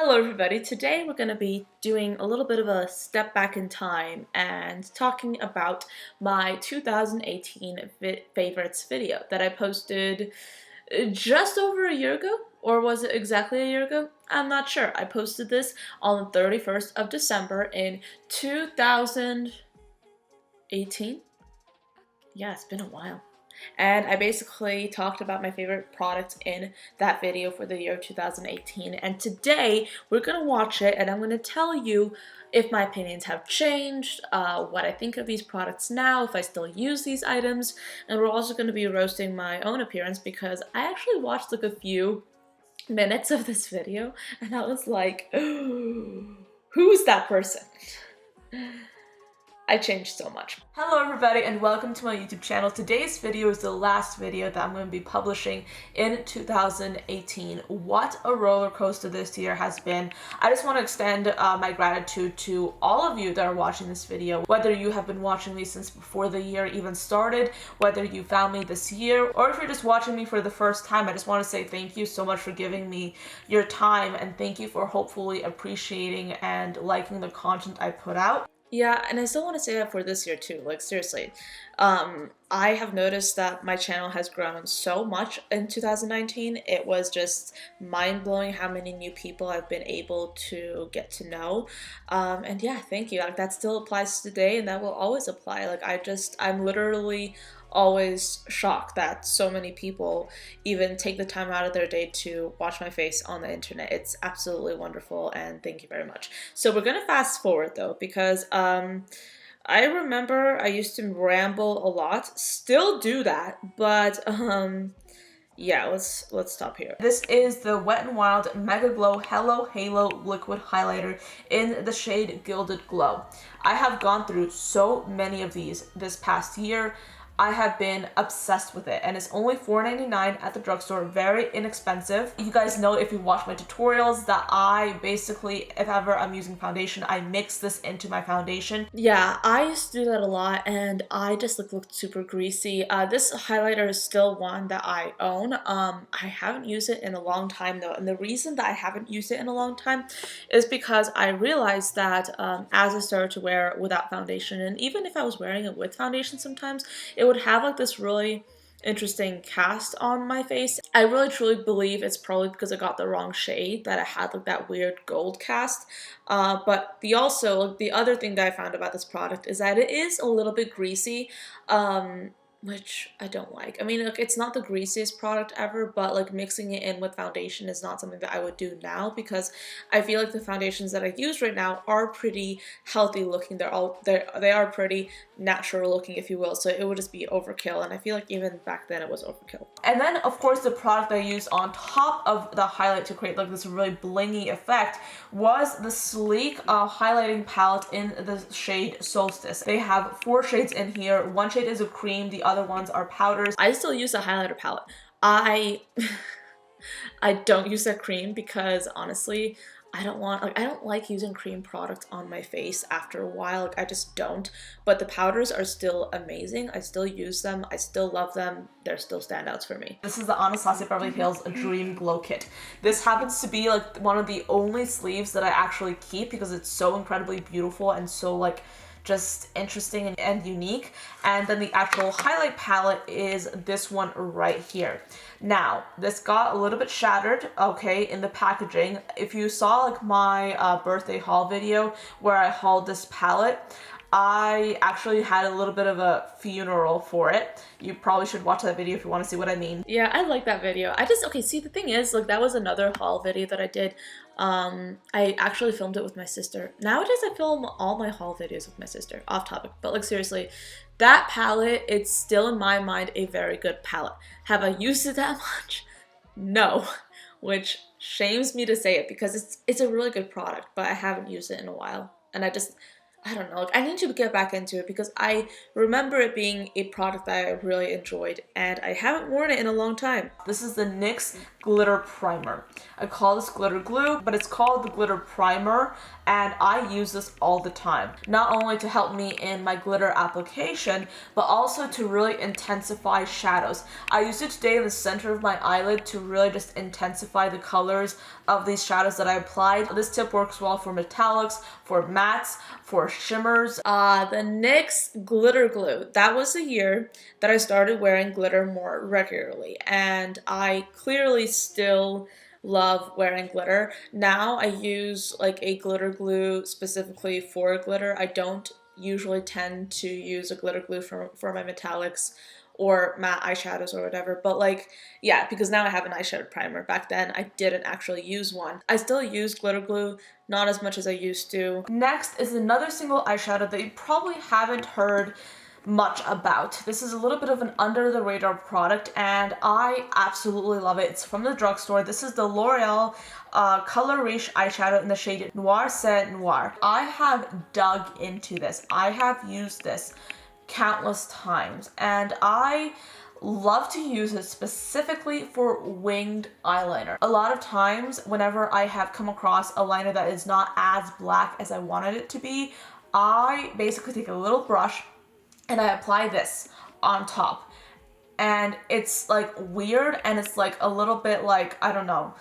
Hello everybody, today we're going to be doing a little bit of a step back in time and talking about my 2018 favorites video that I posted just over a year ago, or was it exactly a year ago? I'm not sure. I posted this on the 31st of December in 2018. Yeah, it's been a while. And I basically talked about my favorite products in that video for the year 2018. And today we're going to watch it and I'm going to tell you if my opinions have changed, what I think of these products now, if I still use these items. And we're also going to be roasting my own appearance because I actually watched like a few minutes of this video and I was like, who's that person? I changed so much. Hello everybody and welcome to my YouTube channel. Today's video is the last video that I'm going to be publishing in 2018. What a roller coaster this year has been. I just want to extend my gratitude to all of you that are watching this video. Whether you have been watching me since before the year even started, whether you found me this year, or if you're just watching me for the first time, I just want to say thank you so much for giving me your time and thank you for hopefully appreciating and liking the content I put out. Yeah, and I still want to say that for this year too, like seriously. I have noticed that my channel has grown so much in 2019. It was just mind-blowing how many new people I've been able to get to know. And yeah, thank you. Like that still applies today and that will always apply. Like I'm literally always shocked that so many people even take the time out of their day to watch my face on the internet. It's absolutely wonderful and thank you very much. So we're gonna fast forward though because I remember I used to ramble a lot, still do that, but yeah, let's stop here. This is the Wet n Wild Mega Glow Hello Halo Liquid Highlighter in the shade Gilded Glow. I have gone through so many of these this past year. I have been obsessed with it and it's only $4.99 at the drugstore, very inexpensive. You guys know if you watch my tutorials that I basically, if ever I'm using foundation, I mix this into my foundation. Yeah, I used to do that a lot and I just looked super greasy. This highlighter is still one that I own. I haven't used it in a long time though, and the reason that I haven't used it in a long time is because I realized that as I started to wear it without foundation, and even if I was wearing it with foundation sometimes, it would have like this really interesting cast on my face. I really truly believe it's probably because I got the wrong shade that it had like that weird gold cast. But the other thing that I found about this product is that it is a little bit greasy. Which I don't like. I mean, look, it's not the greasiest product ever, but like mixing it in with foundation is not something that I would do now because I feel like the foundations that I use right now are pretty healthy looking. They are pretty natural looking, if you will. So it would just be overkill, and I feel like even back then it was overkill. And then of course the product I used on top of the highlight to create like this really blingy effect was the sleek highlighting palette in the shade Solstice. They have 4 shades in here. One shade is a cream, the other ones are powders. I still use the highlighter palette. I don't use that cream because honestly, I don't like using cream products on my face after a while. Like I just don't. But the powders are still amazing. I still use them. I still love them. They're still standouts for me. This is the Anastasia Beverly Hills Dream Glow Kit. This happens to be like one of the only sleeves that I actually keep because it's so incredibly beautiful and so like just interesting and unique. And then the actual highlight palette is this one right here. Now, this got a little bit shattered, okay, in the packaging. If you saw like my birthday haul video where I hauled this palette, I actually had a little bit of a funeral for it. You probably should watch that video if you want to see what I mean. Yeah, I like that video. Okay, see, the thing is, like, that was another haul video that I did. I actually filmed it with my sister. Nowadays, I film all my haul videos with my sister. Off topic, but like, seriously, that palette, it's still in my mind a very good palette. Have I used it that much? No, which shames me to say it because it's a really good product, but I haven't used it in a while. And I don't know, like I need to get back into it because I remember it being a product that I really enjoyed and I haven't worn it in a long time. This is the NYX Glitter Primer. I call this glitter glue, but it's called the glitter primer and I use this all the time. Not only to help me in my glitter application, but also to really intensify shadows. I used it today in the center of my eyelid to really just intensify the colors of these shadows that I applied. This tip works well for metallics, for mattes, for shimmers. The NYX glitter glue. That was the year that I started wearing glitter more regularly, and I clearly still love wearing glitter. Now I use like a glitter glue specifically for glitter. I don't usually tend to use a glitter glue for my metallics or matte eyeshadows or whatever, but like, yeah, because now I have an eyeshadow primer. Back then I didn't actually use one. I still use glitter glue, not as much as I used to. Next is another single eyeshadow that you probably haven't heard much about. This is a little bit of an under the radar product and I absolutely love it. It's from the drugstore. This is the L'Oreal Color Riche eyeshadow in the shade Noir C'est Noir. I have dug into this. I have used this countless times and I love to use it specifically for winged eyeliner. A lot of times whenever I have come across a liner that is not as black as I wanted it to be, I basically take a little brush and I apply this on top. And it's like weird and it's like a little bit like, I don't know.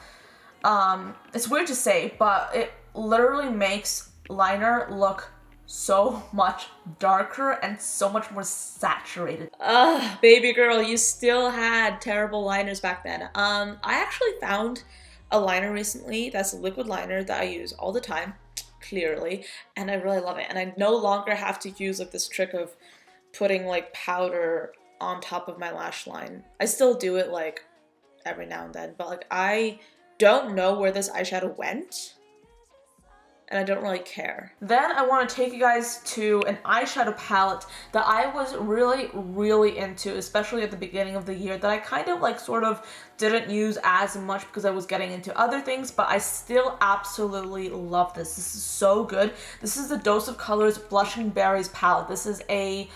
It's weird to say, but it literally makes liner look so much darker and so much more saturated. Ugh, baby girl, you still had terrible liners back then. I actually found a liner recently that's a liquid liner that I use all the time, clearly, and I really love it. And I no longer have to use like this trick of putting like powder on top of my lash line. I still do it like every now and then, but like I don't know where this eyeshadow went and I don't really care. Then I want to take you guys to an eyeshadow palette that I was really into, especially at the beginning of the year, that I kind of like sort of didn't use as much because I was getting into other things, but I still absolutely love this. This is so good. This is the Dose of Colors Blushing Berries palette. This is a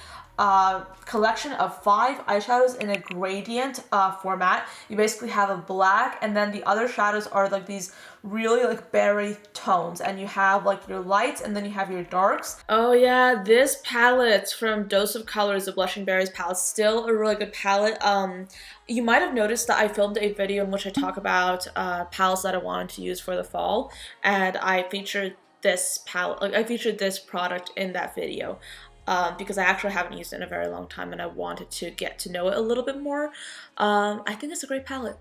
collection of 5 eyeshadows in a gradient format. You basically have a black and then the other shadows are like these really like berry tones, and you have like your lights and then you have your darks. Oh yeah, this palette from Dose of Colors, the Blushing Berries palette, still a really good palette. You might have noticed that I filmed a video in which I talk about palettes that I wanted to use for the fall, and I featured this palette, like I featured this product in that video. Because I actually haven't used it in a very long time and I wanted to get to know it a little bit more. I think it's a great palette.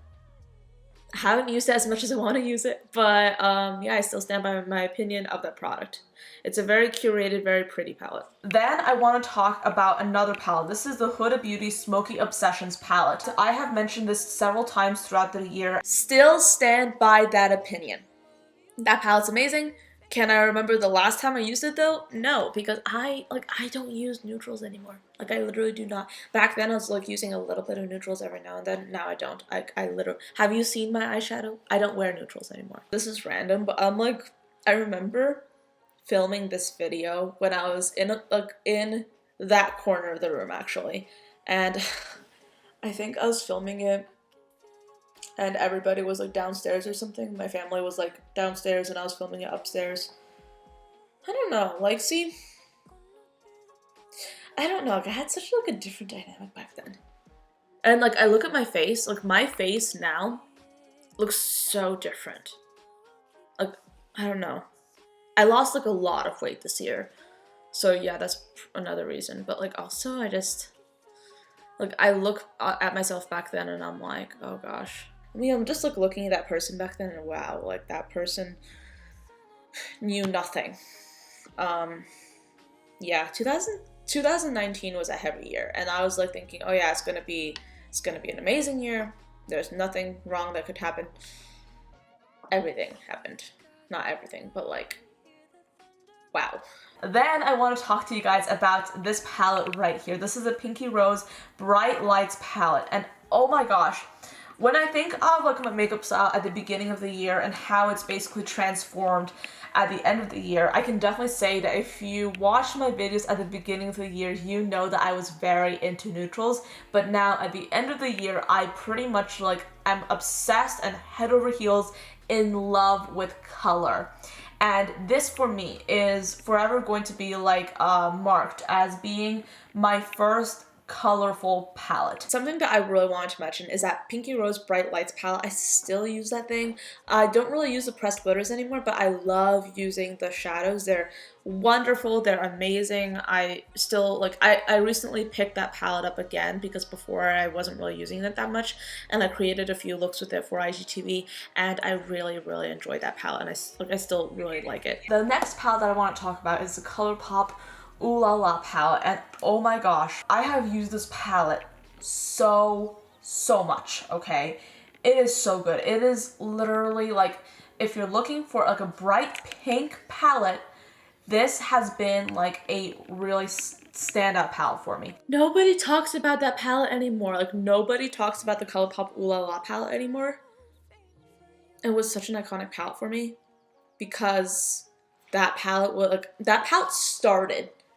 I haven't used it as much as I want to use it, but yeah, I still stand by my opinion of that product. It's a very curated, very pretty palette. Then I want to talk about another palette. This is the Huda Beauty Smoky Obsessions palette. I have mentioned this several times throughout the year. Still stand by that opinion. That palette's amazing. Can I remember the last time I used it though? No, because I don't use neutrals anymore. Like I literally do not. Back then I was like using a little bit of neutrals every now and then. Now I don't. I literally, have you seen my eyeshadow? I don't wear neutrals anymore. This is random, but I remember filming this video when I was in that corner of the room actually. And I think I was filming it and everybody was like downstairs or something. My family was like downstairs and I was filming it upstairs. I don't know, like, see, I don't know, like, I had such like a different dynamic back then. And like, I look at my face, like my face now looks so different. Like, I don't know. I lost like a lot of weight this year. So yeah, that's another reason. But like also I just, like I look at myself back then and I'm like, oh gosh. I mean, I'm just like looking at that person back then and wow, like that person knew nothing. Yeah, 2019 was a heavy year and I was like thinking, oh yeah, it's gonna be an amazing year. There's nothing wrong that could happen. Everything happened. Not everything, but like, wow. Then I want to talk to you guys about this palette right here. This is a Pinky Rose Bright Lights palette and oh my gosh. When I think of like my makeup style at the beginning of the year and how it's basically transformed at the end of the year, I can definitely say that if you watched my videos at the beginning of the year, you know that I was very into neutrals, but now at the end of the year, I pretty much like am obsessed and head over heels in love with color. And this for me is forever going to be like marked as being my first colorful palette. Something that I really wanted to mention is that Pinky Rose Bright Lights palette. I still use that thing. I don't really use the pressed glitters anymore, but I love using the shadows. They're wonderful. They're amazing. I still like, I recently picked that palette up again because before I wasn't really using it that much, and I created a few looks with it for IGTV, and I really enjoyed that palette, and I still really like it. The next palette that I want to talk about is the ColourPop Ooh La La palette, and oh my gosh, I have used this palette so much, okay? It is so good. It is literally like, if you're looking for like a bright pink palette, this has been like a really standout palette for me. Nobody talks about that palette anymore. Like, nobody talks about the ColourPop Ooh La La palette anymore. It was such an iconic palette for me because that palette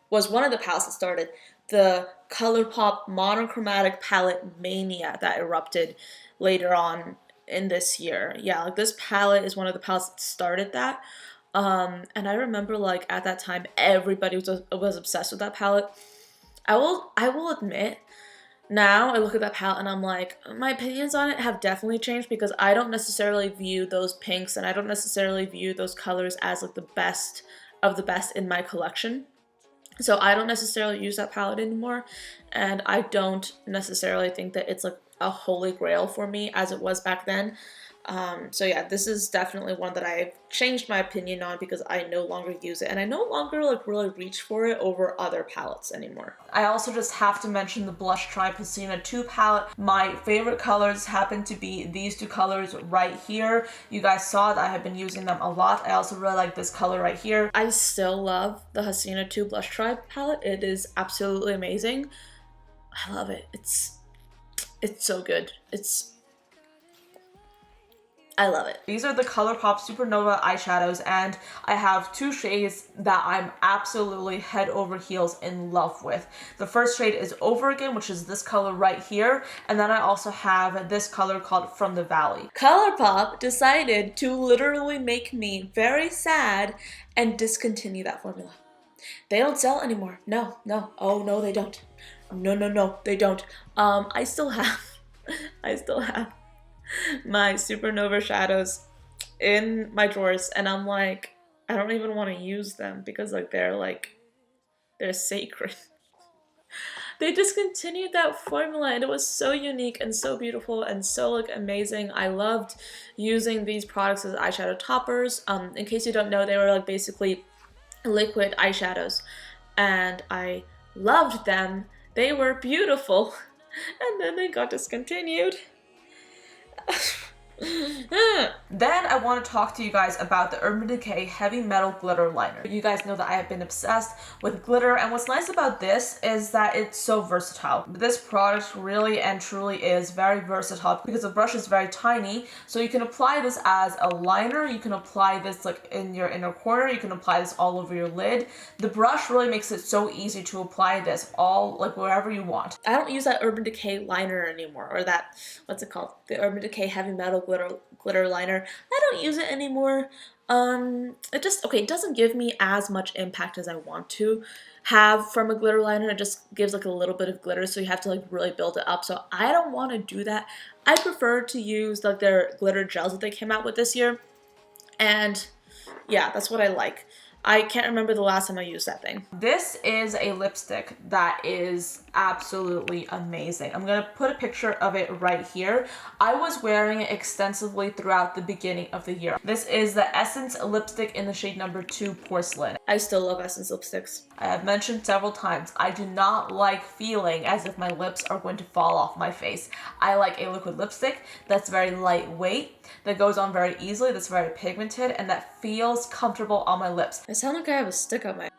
was one of the palettes that started the ColourPop monochromatic palette mania that erupted later on in this year. Yeah, like this palette is one of the palettes that started that. And I remember like at that time everybody was obsessed with that palette. I will admit, now I look at that palette and I'm like, my opinions on it have definitely changed because I don't necessarily view those pinks and I don't necessarily view those colors as like the best of the best in my collection. So I don't necessarily use that palette anymore, and I don't necessarily think that it's like a holy grail for me as it was back then. So yeah, this is definitely one that I've changed my opinion on because I no longer use it and I no longer like really reach for it over other palettes anymore. I also just have to mention the Blush Tribe Hasina 2 palette. My favorite colors happen to be these two colors right here. You guys saw that I have been using them a lot. I also really like this color right here. I still love the Hasina 2 Blush Tribe palette. It is absolutely amazing. I love it. It's so good. I love it. These are the ColourPop Supernova eyeshadows, and I have two shades that I'm absolutely head over heels in love with. The first shade is Over Again, which is this color right here, and then I also have this color called From the Valley. ColourPop decided to literally make me very sad and discontinue that formula. They don't sell anymore. No. Oh no, they don't. No, they don't. I still have my Supernova shadows in my drawers, and I'm like, I don't even want to use them because like they're sacred. They discontinued that formula and it was so unique and so beautiful and so like amazing. I loved using these products as eyeshadow toppers. In case you don't know, they were like basically liquid eyeshadows and I loved them. They were beautiful and then they got discontinued. Then I want to talk to you guys about the Urban Decay Heavy Metal Glitter Liner. You guys know that I have been obsessed with glitter, and what's nice about this is that it's so versatile. This product really and truly is very versatile because the brush is very tiny, so you can apply this as a liner, you can apply this like in your inner corner, you can apply this all over your lid. The brush really makes it so easy to apply this all like wherever you want. I don't use that Urban Decay liner anymore, or that, what's it called? The Urban Decay Heavy Metal glitter liner. I don't use it anymore. It doesn't give me as much impact as I want to have from a glitter liner. It just gives like a little bit of glitter, so you have to like really build it up. So I don't want to do that. I prefer to use like their glitter gels that they came out with this year. And yeah, that's what I like. I can't remember the last time I used that thing. This is a lipstick that is absolutely amazing. I'm gonna put a picture of it right here. I was wearing it extensively throughout the beginning of the year. This is the Essence lipstick in the shade number 2 Porcelain. I still love Essence lipsticks. I have mentioned several times, I do not like feeling as if my lips are going to fall off my face. I like a liquid lipstick that's very lightweight, that goes on very easily, that's very pigmented, and that feels comfortable on my lips. I sound like I have a stick on my... I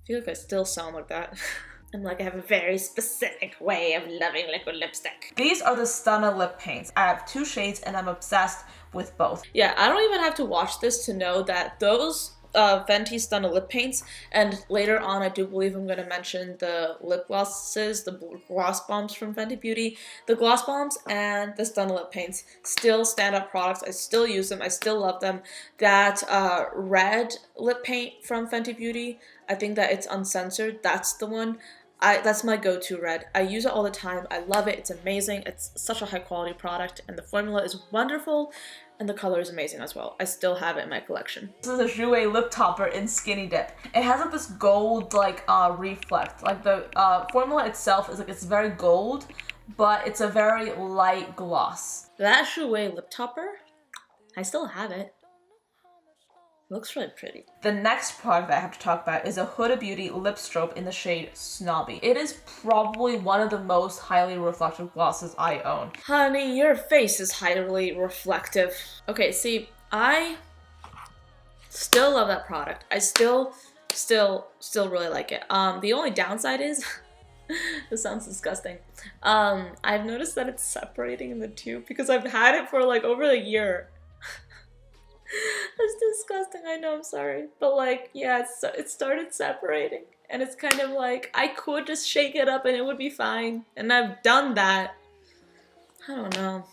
feel like I still sound like that. I'm like, I have a very specific way of loving liquid lipstick. These are the Stunna lip paints. I have 2 shades and I'm obsessed with both. Yeah, I don't even have to watch this to know that those Fenty Stunna lip paints, and later on I do believe I'm going to mention the lip glosses, the gloss bombs from Fenty Beauty. The gloss bombs and the Stunna lip paints still stand up products. I still use them. I still love them. That red lip paint from Fenty Beauty, I think that it's uncensored. That's the one. That's my go-to red. I use it all the time. I love it. It's amazing. It's such a high quality product and the formula is wonderful and the color is amazing as well. I still have it in my collection. This is a Jouer lip topper in Skinny Dip. It has like this gold like reflect. Like the formula itself is like, it's very gold, but it's a very light gloss. That Jouer lip topper, I still have it. Looks really pretty. The next product that I have to talk about is a Huda Beauty lip strobe in the shade Snobby. It is probably one of the most highly reflective glosses I own. Honey, your face is highly reflective. Okay, see, I still love that product. I still really like it. The only downside is, this sounds disgusting. I've noticed that it's separating in the tube because I've had it for like over a year. That's disgusting, I know, I'm sorry. But like, yeah, it started separating. And it's kind of like, I could just shake it up and it would be fine. And I've done that. I don't know.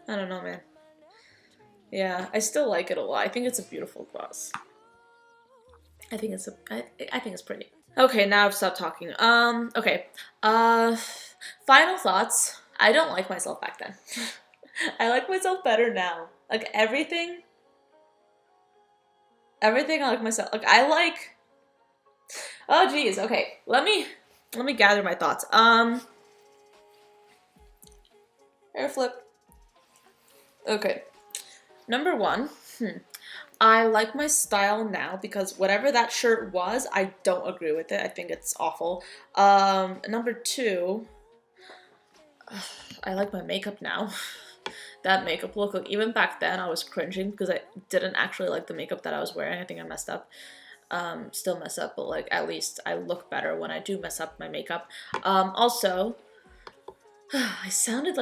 I don't know, man. Yeah, I still like it a lot. I think it's a beautiful gloss. I think it's pretty. Okay, now I've stopped talking. Okay. Final thoughts. I don't like myself back then. I like myself better now. Like everything I like myself. Like I like, oh geez, okay. Let me gather my thoughts. Hair flip. Okay. Number 1, I like my style now because whatever that shirt was, I don't agree with it. I think it's awful. Number 2, I like my makeup now. That makeup look, like even back then I was cringing because I didn't actually like the makeup that I was wearing. I think I messed up. Still mess up, but like at least I look better when I do mess up my makeup. Also, I sounded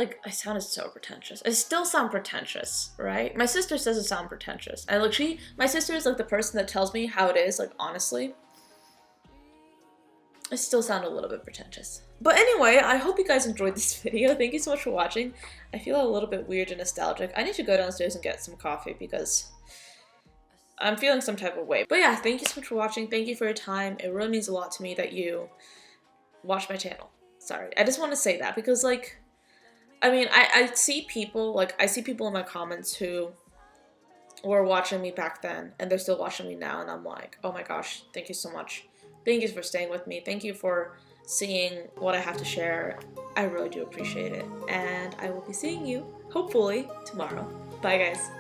so pretentious. I still sound pretentious, right? My sister says I sound pretentious. And like my sister is like the person that tells me how it is, like honestly. I still sound a little bit pretentious. But anyway, I hope you guys enjoyed this video. Thank you so much for watching. I feel a little bit weird and nostalgic. I need to go downstairs and get some coffee because I'm feeling some type of way. But yeah, thank you so much for watching. Thank you for your time. It really means a lot to me that you watch my channel. Sorry, I just want to say that because like, I mean, I see people in my comments who were watching me back then and they're still watching me now and I'm like, oh my gosh, thank you so much. Thank you for staying with me. Thank you for seeing what I have to share. I really do appreciate it. And I will be seeing you, hopefully, tomorrow. Bye, guys.